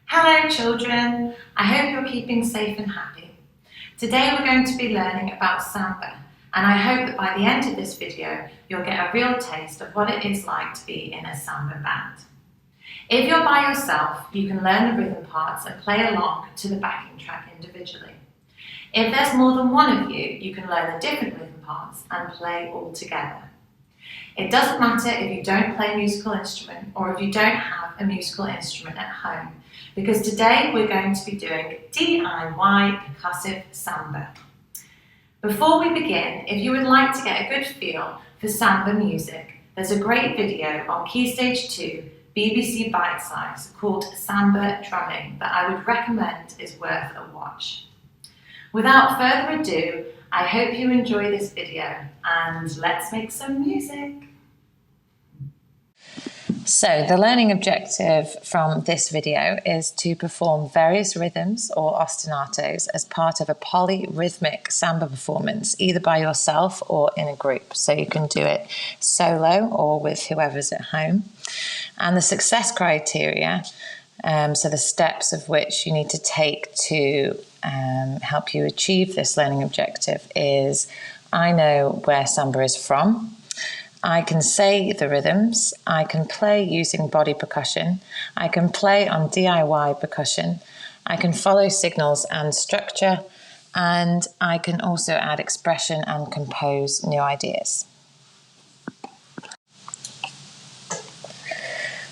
Hello children, I hope you're keeping safe and happy. Today we're going to be learning about Samba, and I hope that by the end of this video you'll get a real taste of what it is like to be in a Samba band. If you're by yourself, you can learn the rhythm parts and play along to the backing track individually. If there's more than one of you, you can learn the different rhythm parts and play all together. It doesn't matter if you don't play a musical instrument or if you don't have a musical instrument at home, because today we're going to be doing DIY percussive samba. Before we begin, if you would like to get a good feel for samba music, there's a great video on Key Stage 2 BBC Bite Size called Samba Drumming that I would recommend is worth a watch. Without further ado, I hope you enjoy this video and let's make some music. So the learning objective from this video is to perform various rhythms or ostinatos as part of a polyrhythmic samba performance, either by yourself or in a group. So you can do it solo or with whoever's at home. And the success criteria, so the steps of which you need to take to help you achieve this learning objective is: I know where samba is from. I can say the rhythms, I can play using body percussion, I can play on DIY percussion, I can follow signals and structure, and I can also add expression and compose new ideas.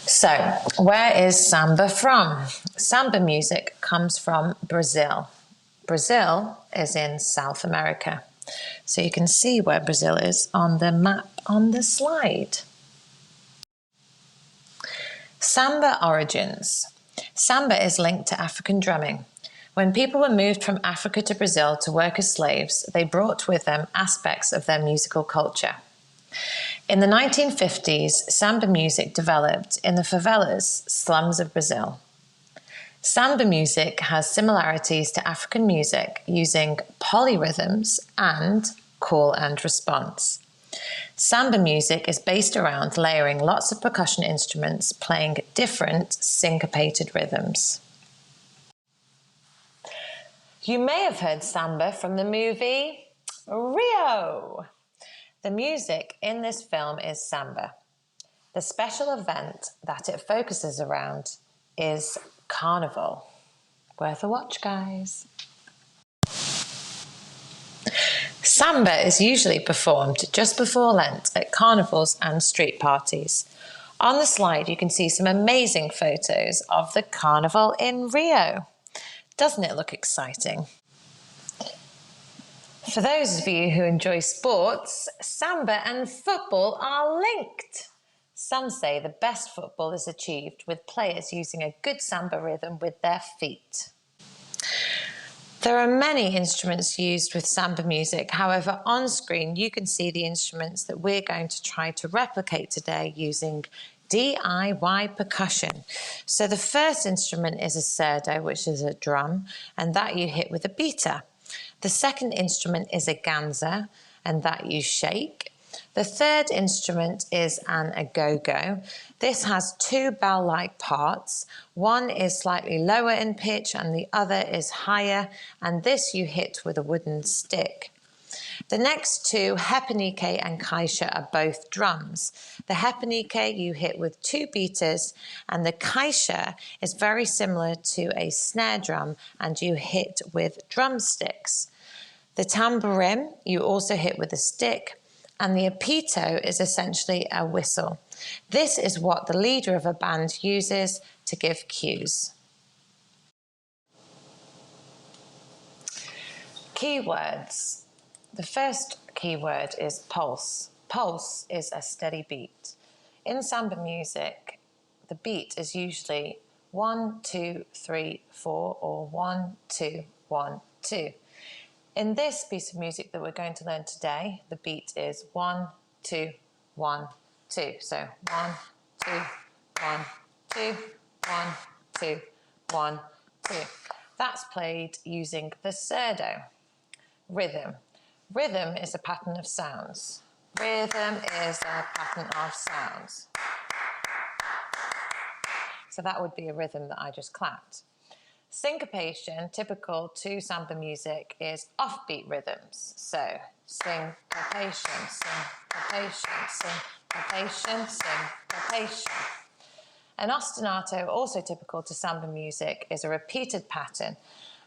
So, where is samba from? Samba music comes from Brazil. Brazil is in South America. So you can see where Brazil is on the map on the slide. Samba origins. Samba is linked to African drumming. When people were moved from Africa to Brazil to work as slaves, they brought with them aspects of their musical culture. In the 1950s, samba music developed in the favelas, slums of Brazil. Samba music has similarities to African music using polyrhythms and call and response. Samba music is based around layering lots of percussion instruments playing different syncopated rhythms. You may have heard samba from the movie Rio. The music in this film is samba. The special event that it focuses around is Carnival. Worth a watch, guys. Samba is usually performed just before Lent at carnivals and street parties. On the slide you can see some amazing photos of the carnival in Rio. Doesn't it look exciting? For those of you who enjoy sports, samba and football are linked. Some say the best football is achieved with players using a good samba rhythm with their feet. There are many instruments used with samba music. However, on screen you can see the instruments that we're going to try to replicate today using DIY percussion. So the first instrument is a surdo, which is a drum, and that you hit with a beater. The second instrument is a ganza, and that you shake. The third instrument is an agogo. This has two bell-like parts. One is slightly lower in pitch and the other is higher, and this you hit with a wooden stick. The next two, hepanike and caixa, are both drums. The hepanike you hit with two beaters, and the caixa is very similar to a snare drum and you hit with drumsticks. The tamborim you also hit with a stick, and the apito is essentially a whistle. This is what the leader of a band uses to give cues. Keywords. The first keyword is pulse. Pulse is a steady beat. In samba music, the beat is usually 1, 2, 3, 4, or 1, 2, 1, 2. In this piece of music that we're going to learn today, the beat is 1, 2, 1, 2. So 1, 2, 1, 2, 1, 2, 1, 2. That's played using the surdo. Rhythm. Rhythm is a pattern of sounds. Rhythm is a pattern of sounds. So that would be a rhythm that I just clapped. Syncopation, typical to samba music, is offbeat rhythms. So syncopation, syncopation, syncopation, syncopation. An ostinato, also typical to samba music, is a repeated pattern,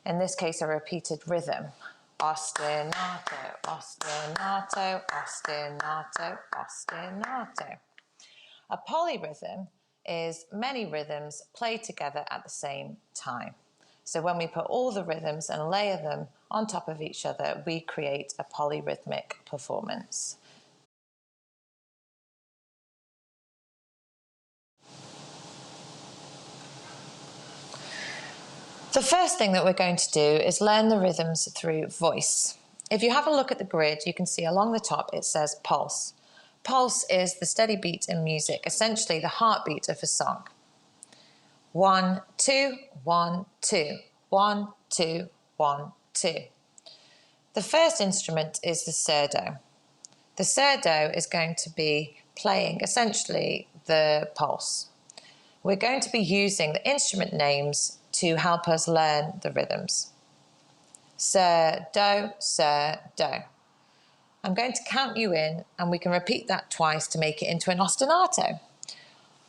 in this case a repeated rhythm. Ostinato, ostinato, ostinato, ostinato. A polyrhythm is many rhythms played together at the same time. So when we put all the rhythms and layer them on top of each other, we create a polyrhythmic performance. The first thing that we're going to do is learn the rhythms through voice. If you have a look at the grid, you can see along the top it says pulse. Pulse is the steady beat in music, essentially the heartbeat of a song. 1, 2, 1, 2, 1, 2, 1, 2. The first instrument is the surdo. The surdo is going to be playing essentially the pulse. We're going to be using the instrument names to help us learn the rhythms. Surdo, surdo. I'm going to count you in and we can repeat that twice to make it into an ostinato.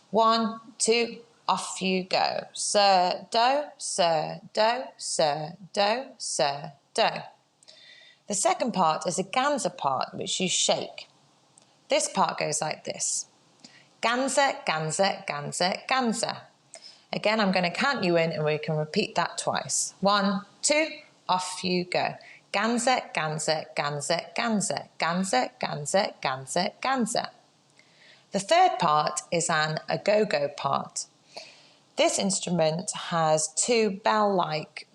1, 2, off you go. Surdo, surdo, surdo, surdo. The second part is a ganza part, which you shake. This part goes like this. Ganza, ganza, ganza, ganza. Again, I'm going to count you in and we can repeat that twice. 1, 2, off you go. Ganza, ganza, ganza, ganza, ganza, ganza, ganza, ganza. The third part is an agogo part. This instrument has two bell-like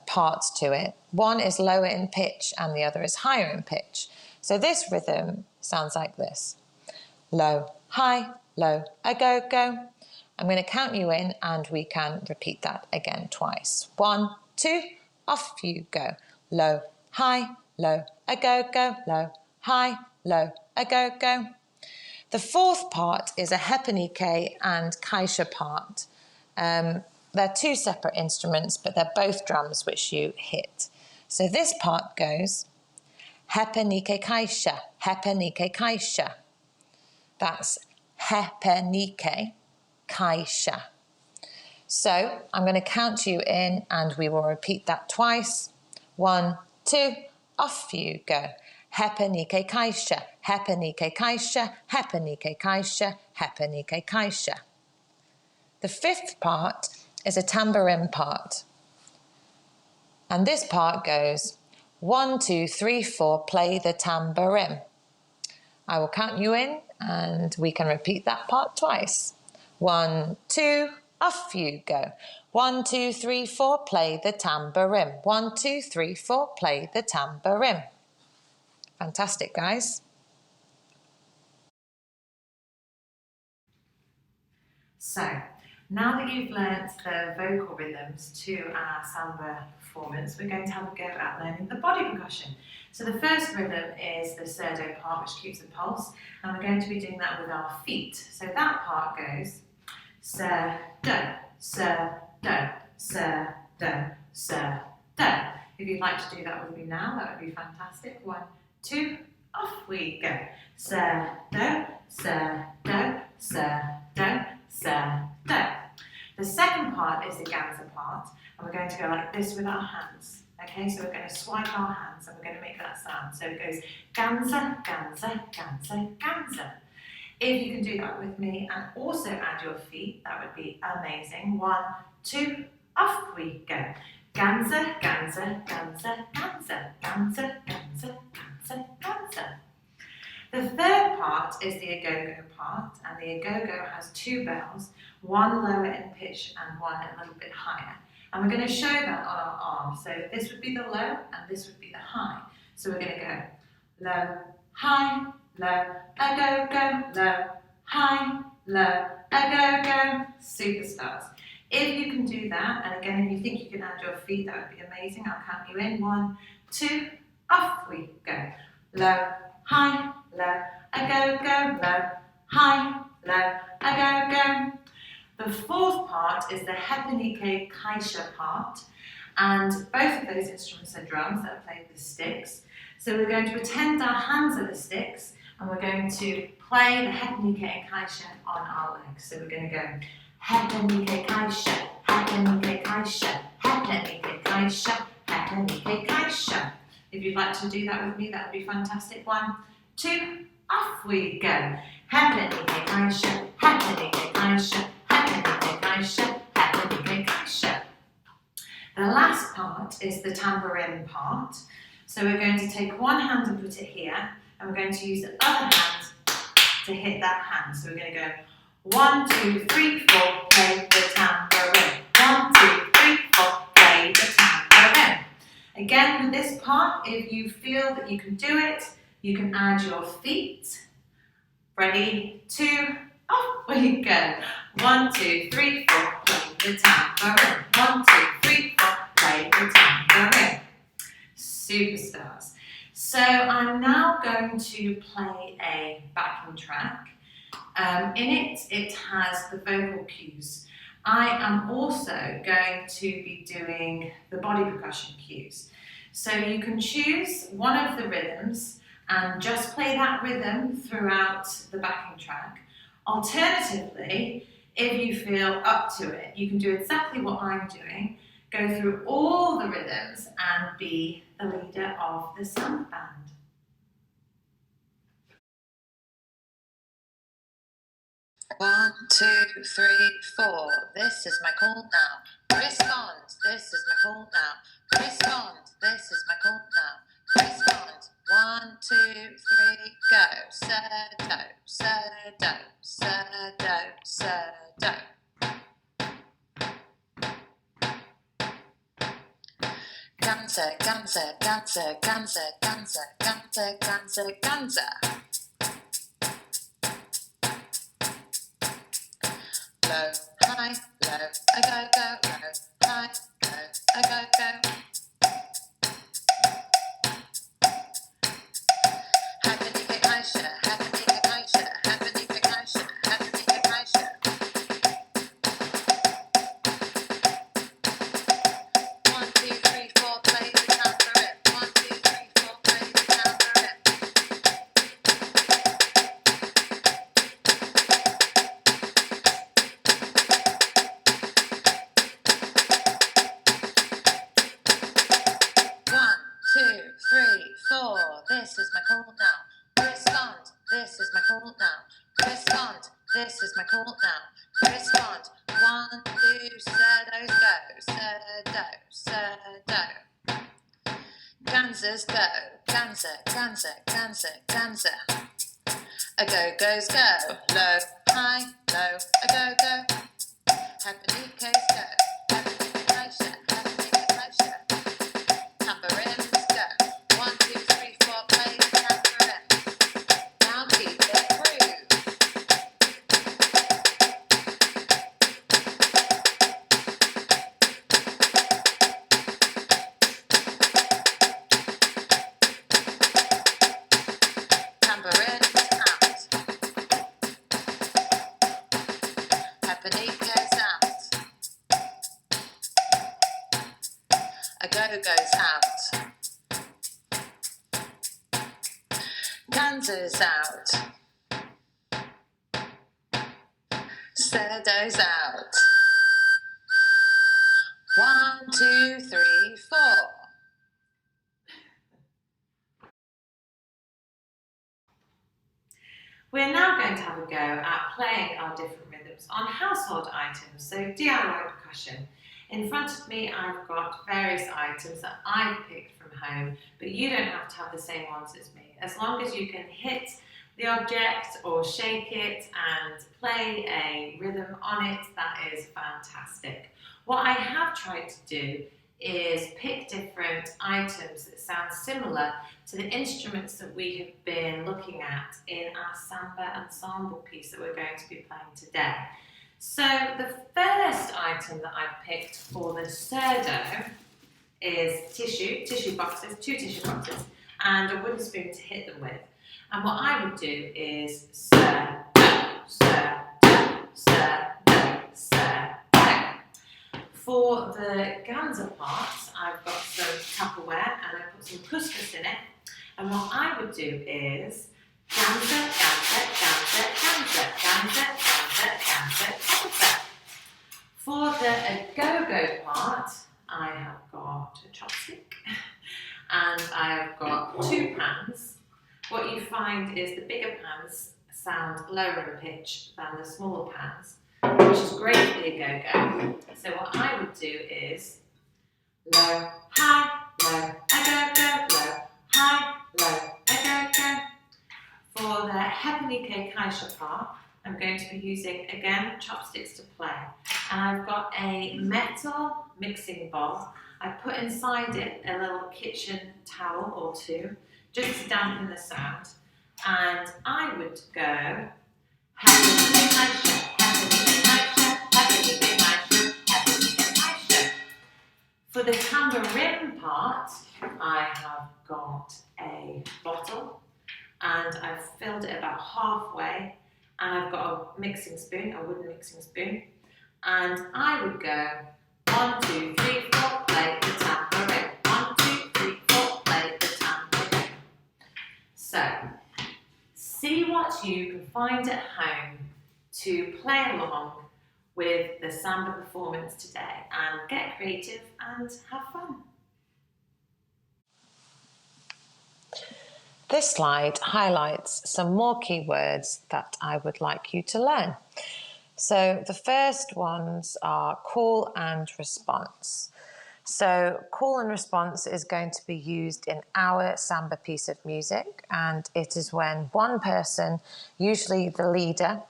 parts to it. One is lower in pitch and the other is higher in pitch. So this rhythm sounds like this. Low, high, low, agogo. I'm going to count you in and we can repeat that again twice. 1, 2, off you go. Low, high, low, agogo, low, high, low, agogo. The fourth part is a hepanike and kaisha part. They're two separate instruments, but they're both drums which you hit. So this part goes hepanike kaisha, hepanike kaisha. That's hepanike kaisha. So I'm going to count you in and we will repeat that twice. 1, 2, off you go. Hepanike kaisha, hepanike kaisha, hepanike kaisha, hepanike kaisha. The fifth part is a tambourine part. And this part goes 1, 2, 3, 4, play the tambourine. I will count you in and we can repeat that part twice. 1, 2, off you go. 1, 2, 3, 4, play the tambourine. 1, 2, 3, 4, play the tambourine. Fantastic, guys. So, now that you've learnt the vocal rhythms to our samba performance, we're going to have a go at learning the body percussion. So the first rhythm is the surdo part, which keeps the pulse, and we're going to be doing that with our feet. So that part goes surdo, surdo, surdo, surdo. If you'd like to do that with me now, that would be fantastic. 1, 2, off we go. Surdo, surdo, surdo, surdo. The second part is the ganza part, and we're going to go like this with our hands. Okay, so we're going to swipe our hands and we're going to make that sound. So it goes ganza, ganza, ganza, ganza. If you can do that with me and also add your feet, that would be amazing. 1, 2, off we go. Ganza, ganza, ganza, ganza, ganza, ganza, ganza, ganza. The third part is the agogo part, and the agogo has two bells, one lower in pitch and one a little bit higher. And we're going to show that on our arm. So this would be the low and this would be the high. So we're going to go low, high, low, agogo, low, high, low, agogo. Superstars. If you can do that, and again, if you think you can add your feet, that would be amazing. I'll count you in. 1, 2, off we go. Low, high, low, agogo, low, high, low, agogo. The fourth part is the Hepenike Kaisha part, and both of those instruments are drums that are played with sticks. So we're going to pretend our hands are the sticks, and we're going to play the Hepenike and Kaisha on our legs. So we're going to go Hepenike Kaisha, Hepenike Kaisha, Hepenike Kaisha, Hepenike Kaisha. If you'd like to do that with me, that would be fantastic. 1, 2, off we go. Hepenike Kaisha, Hepenike Kaisha, Hepenike Kaisha, Hepenike Kaisha. The last part is the tambourine part. So we're going to take one hand and put it here, and we're going to use the other hand to hit that hand. So we're going to go 1, 2, 3, 4, play the tambourine. 1, 2, 3, 4, play the tambourine. Again, with this part, if you feel that you can do it, you can add your feet. Ready, 2, off we go. 1, 2, 3, 4, play the tambourine. 1, 2, 3, 4, play the tambourine. Superstars. So I'm now going to play a backing track. In it has the vocal cues. I am also going to be doing the body percussion cues. So you can choose one of the rhythms and just play that rhythm throughout the backing track. Alternatively, if you feel up to it, you can do exactly what I'm doing, go through all the rhythms and be the leader of the Samba band. One, two, three, four. This is my call now. Respond. This is my call now. Respond. This is my call now. Respond. 1, 2, 3, go. Sir, do, sir, do, sir, do, sir, do. Ganze, ganze, ganze, ganze, ganze, ganze, ganze, ganze. Low, high, low, I go, go, low, high, low, I go, go. Hepenike Kaisha, Hepenike Kaisha, Hepenike Kaisha, Hepenike Kaisha. 1, 2, 3, 4, play the tambourine. 1, 2, 3, 4, play the tambourine. This is my call now. Respond. This is my call now. Respond. This is my call now. Respond. 1, 2, sir, go. Sir, do, sir, do. Ganzas go. Ganza, ganza, ganza, ganza. A go goes go. Low, high, low. A go go. Hepenike go. Hepenike Kaisha. Hepenike Kaisha. Tambourines go. 1, 2, 3, 4, play the tambourine. Now keep it groove. Tambourines out. Hepenike's out. A go goes out. Ganza's out. Serdo's out. 1, 2, 3, 4. We're now going to have a go at playing our different rhythms on household items, so DIY percussion. In front of me I've got various items that I've picked from home, but you don't have to have the same ones as me. As long as you can hit the object or shake it and play a rhythm on it, that is fantastic. What I have tried to do is pick different items that sound similar to the instruments that we have been looking at in our Samba ensemble piece that we're going to be playing today. So the first item that I've picked for the surdo is tissue boxes, 2 tissue boxes, and a wooden spoon to hit them with. And what I would do is surdo, surdo, surdo, surdo. For the ganza part, I've got some Tupperware and I put some couscous in it. And what I would do is ganza, ganza, ganza, ganza, ganza, ganza, ganza, ganza. For the go-go part, I have got a chopstick and I have got 2 pans. What you find is the bigger pans sound lower in pitch than the smaller pans, which is great for the go-go. So what I would do is low, high, low, a-go-go, low, high, low, a-go-go. For the Hepanike Kaisha part, I'm going to be using, again, chopsticks to play. And I've got a metal mixing bowl. I put inside it a little kitchen towel or 2, just to dampen the sound. And I would go Hepanike Kaisha, Hepanike Kaisha, Hepanike Kaisha, Hepanike Kaisha. For the tambourine part, I have got a bottle and I've filled it about halfway, and I've got a mixing spoon, a wooden mixing spoon, and I would go 1, 2, 3, 4, play the tambourine. 1, 2, 3, 4, play the tambourine. So, see what you can find at home to play along with the samba performance today, and get creative and have fun. This slide highlights some more keywords that I would like you to learn. So the first ones are call and response. So call and response is going to be used in our samba piece of music, and it is when one person, usually the leader,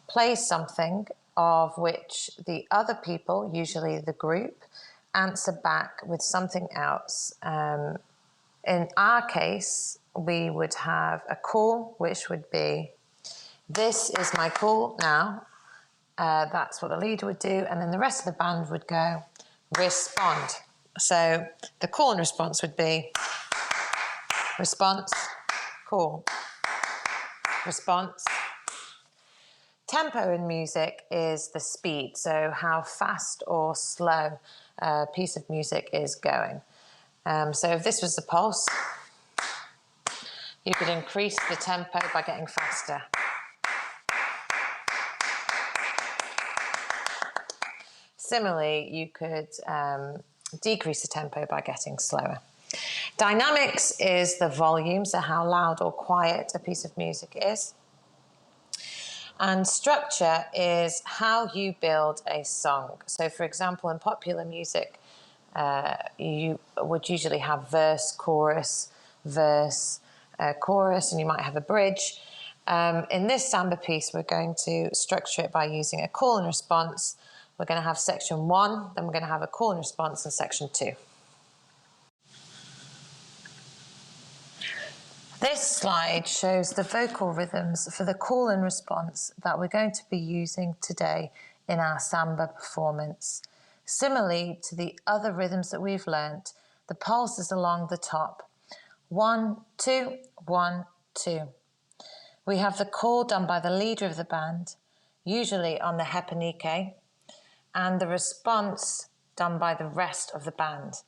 plays something of which the other people, usually the group, answer back with something else. In our case, we would have a call, which would be, this is my call now. That's what the leader would do. And then the rest of the band would go, respond. So the call and response would be response, call, response. Tempo in music is the speed, so how fast or slow a piece of music is going. So if this was the pulse, you could increase the tempo by getting faster. Similarly, you could decrease the tempo by getting slower. Dynamics is the volume, so how loud or quiet a piece of music is. And structure is how you build a song. So for example, in popular music, you would usually have verse, chorus, verse, chorus, and you might have a bridge. In this samba piece, we're going to structure it by using a call and response. We're going to have section 1, then we're going to have a call and response in section 2. This slide shows the vocal rhythms for the call and response that we're going to be using today in our samba performance. Similarly to the other rhythms that we've learnt, the pulse is along the top. 1, 2, 1, 2. We have the call done by the leader of the band, usually on the Hepanike, and the response done by the rest of the band.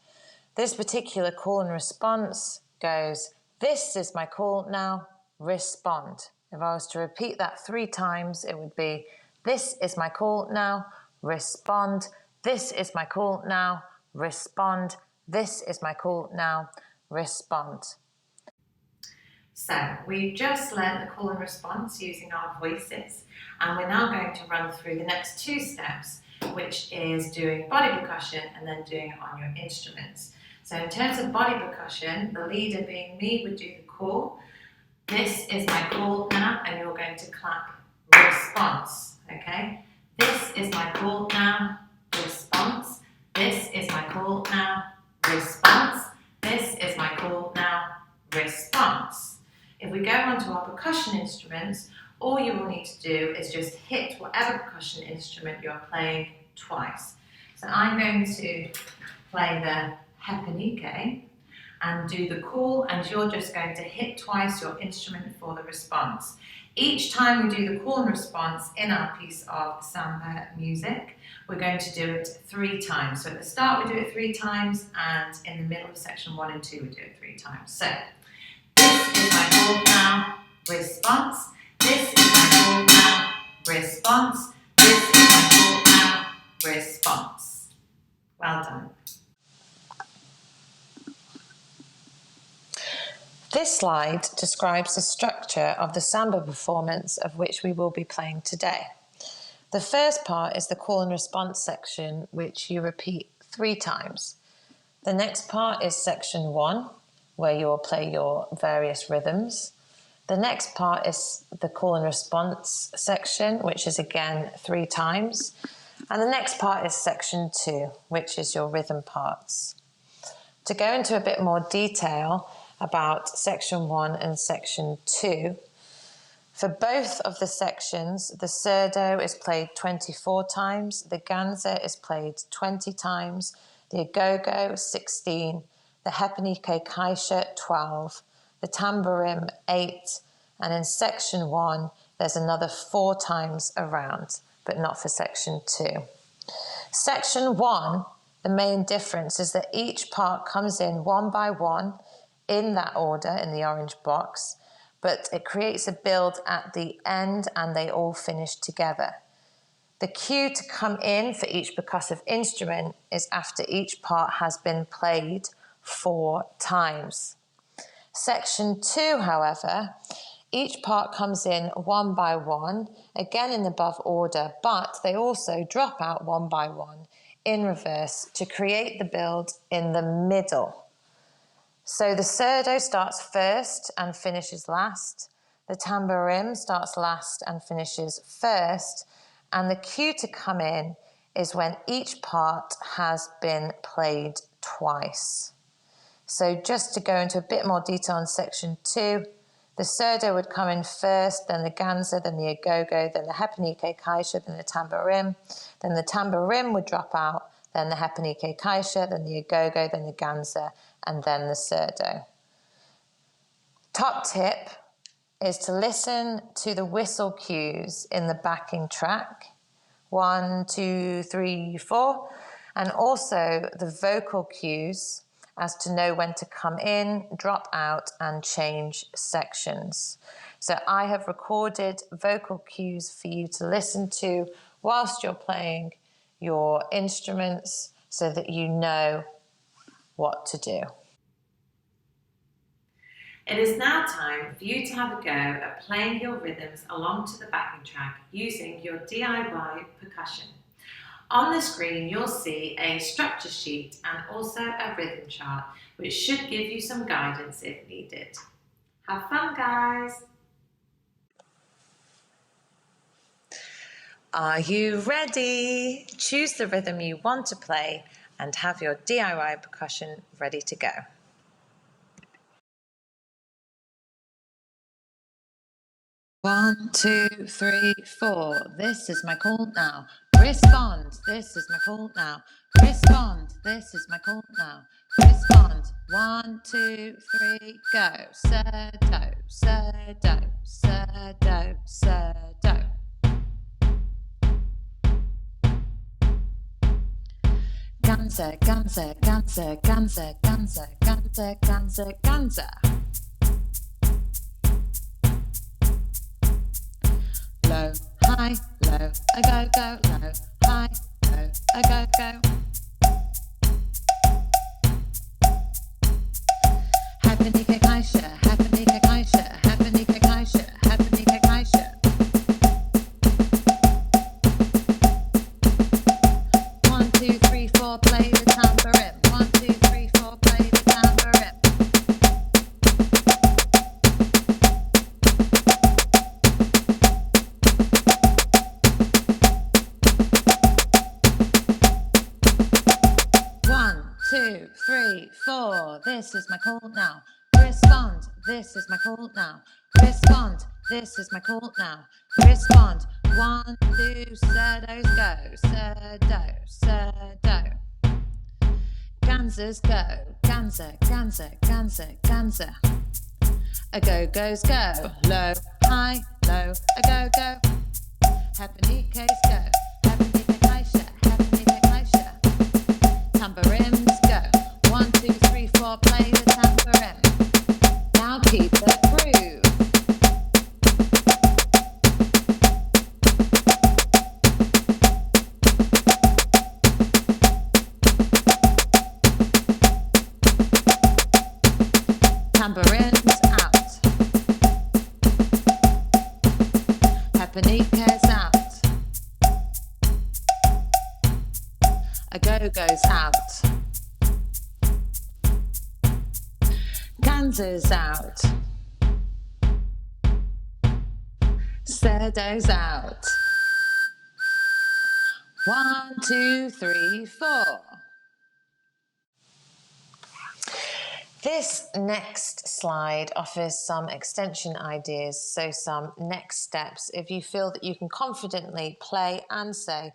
This particular call and response goes, this is my call now, respond. If I was to repeat that 3 times, it would be, this is my call now, respond. This is my call now, respond. This is my call now, respond. So we've just learned the call and response using our voices, and we're now going to run through the next 2 steps, which is doing body percussion and then doing it on your instruments. So in terms of body percussion, the leader being me would do the call. This is my call now, and you're going to clap response, okay? This is my call now, response. This is my call now, response. This is my call now, response. If we go on to our percussion instruments, all you will need to do is just hit whatever percussion instrument you're playing twice. So I'm going to play the Hepanike and do the call, and you're just going to hit twice your instrument for the response. Each time we do the call and response in our piece of samba music, we're going to do it 3 times. So at the start we do it 3 times, and in the middle of section 1 and 2 we do it 3 times. So this is my call now, response. This is my call now, response. This is my call now, response. Well done. This slide describes the structure of the samba performance of which we will be playing today. The first part is the call and response section, which you repeat 3 times. The next part is section 1, where you will play your various rhythms. The next part is the call and response section, which is again 3 times. And the next part is section 2, which is your rhythm parts. To go into a bit more detail about section 1 and section 2, for both of the sections, the surdo is played 24 times, the ganza is played 20 times, the agogo 16, the hepanike kaisha 12, the tamborim 8, and in section 1 there's another 4 times around, but not for section 2. Section 1, the main difference is that each part comes in one by one in that order in the orange box, but it creates a build at the end and they all finish together. The cue to come in for each percussive instrument is after each part has been played 4 times. Section 2, however, each part comes in one by one, again in the above order, but they also drop out one by one in reverse to create the build in the middle. So the surdo starts first and finishes last, the tamborim starts last and finishes first, and the cue to come in is when each part has been played twice. So just to go into a bit more detail on section 2, the surdo would come in first, then the ganza, then the agogo, then the hepanike kaisha, then the tamborim would drop out, then the hepanike kaisha, then the agogo, then the ganza, and then the surdo. Top tip is to listen to the whistle cues in the backing track, 1, 2, 3, 4, and also the vocal cues as to know when to come in, drop out, and change sections. So I have recorded vocal cues for you to listen to whilst you're playing your instruments so that you know what to do. It is now time for you to have a go at playing your rhythms along to the backing track using your DIY percussion. On the screen you'll see a structure sheet and also a rhythm chart, which should give you some guidance if needed. Have fun, guys! Are you ready? Choose the rhythm you want to play and have your DIY percussion ready to go. One, 2, 3, 4. This is my call now. Respond. This is my call now. Respond. This is my call now. Respond. 1, 2, 3, go. Surdo, surdo, surdo, surdo. Ganza, ganza, ganza, ganza, ganza, ganza, ganza, ganza. Low, high, low, a go, go, low, high, low, a go, go. Hepanike kaisha, hepanike kaisha, hepanike kaisha, hepanike kaisha. 1, 2, 3, 4, play the tamborim. 1, 2, 3, 4, play the tamborim. Two, 3, 4. This is my call now. Respond. This is my call now. Respond. This is my call now. Respond. 1, 2, surdos go. Surdo, surdo. Ganzas go. Ganza, ganza, ganza, ganza. A go goes go. Low, high, slow, a go go. Happening case go, happening case, happening case. Tambourines go, 1, 2, 3, 4. Play the tambourine. Now keep the groove. Tambourines out. Hapanikas out. A go goes out. Kansas out. Serdo's out. 1, 2, 3, 4. This next slide offers some extension ideas, so some next steps if you feel that you can confidently play and say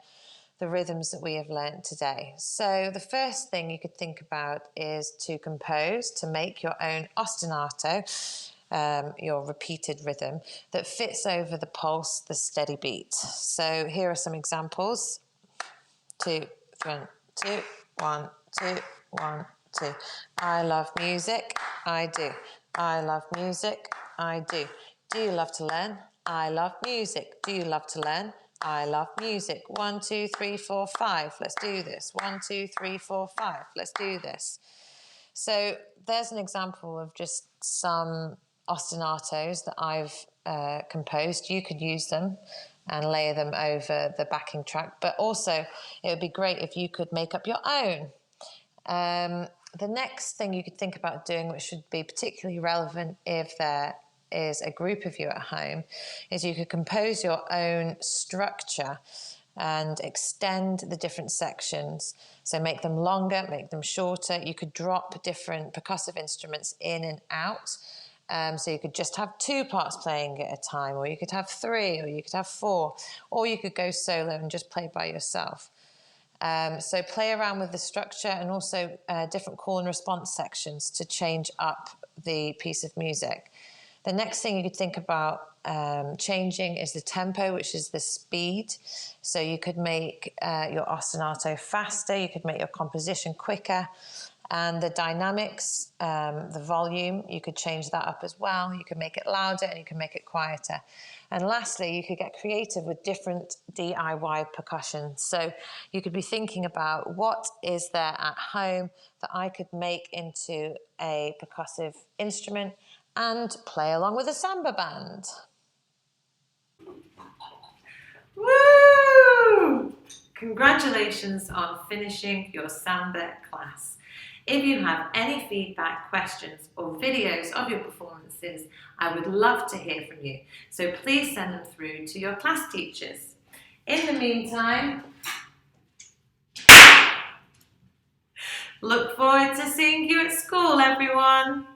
the rhythms that we have learnt today. So the first thing you could think about is to compose, to make your own ostinato, your repeated rhythm that fits over the pulse, the steady beat. So here are some examples. 2, 1, 2, 1, 2, 1, 2. I love music, I do. I love music, I do. Do you love to learn? I love music. Do you love to learn? I love music. 1, 2, 3, 4, 5. Let's do this. 1, 2, 3, 4, 5. Let's do this. So there's an example of just some ostinatos that I've composed. You could use them and layer them over the backing track, but also it would be great if you could make up your own. The next thing you could think about doing, which should be particularly relevant if there is a group of you at home, is you could compose your own structure and extend the different sections. So make them longer, make them shorter. You could drop different percussive instruments in and out. So you could just have 2 parts playing at a time, or you could have 3, or you could have 4, or you could go solo and just play by yourself. So play around with the structure and also different call and response sections to change up the piece of music. The next thing you could think about changing is the tempo, which is the speed. So you could make your ostinato faster, you could make your composition quicker, and the dynamics, the volume, you could change that up as well. You could make it louder and you can make it quieter. And lastly, you could get creative with different DIY percussion. So you could be thinking about what is there at home that I could make into a percussive instrument and play along with a samba band. Woo! Congratulations on finishing your Samba class. If you have any feedback, questions, or videos of your performances, I would love to hear from you. So please send them through to your class teachers. In the meantime, look forward to seeing you at school, everyone.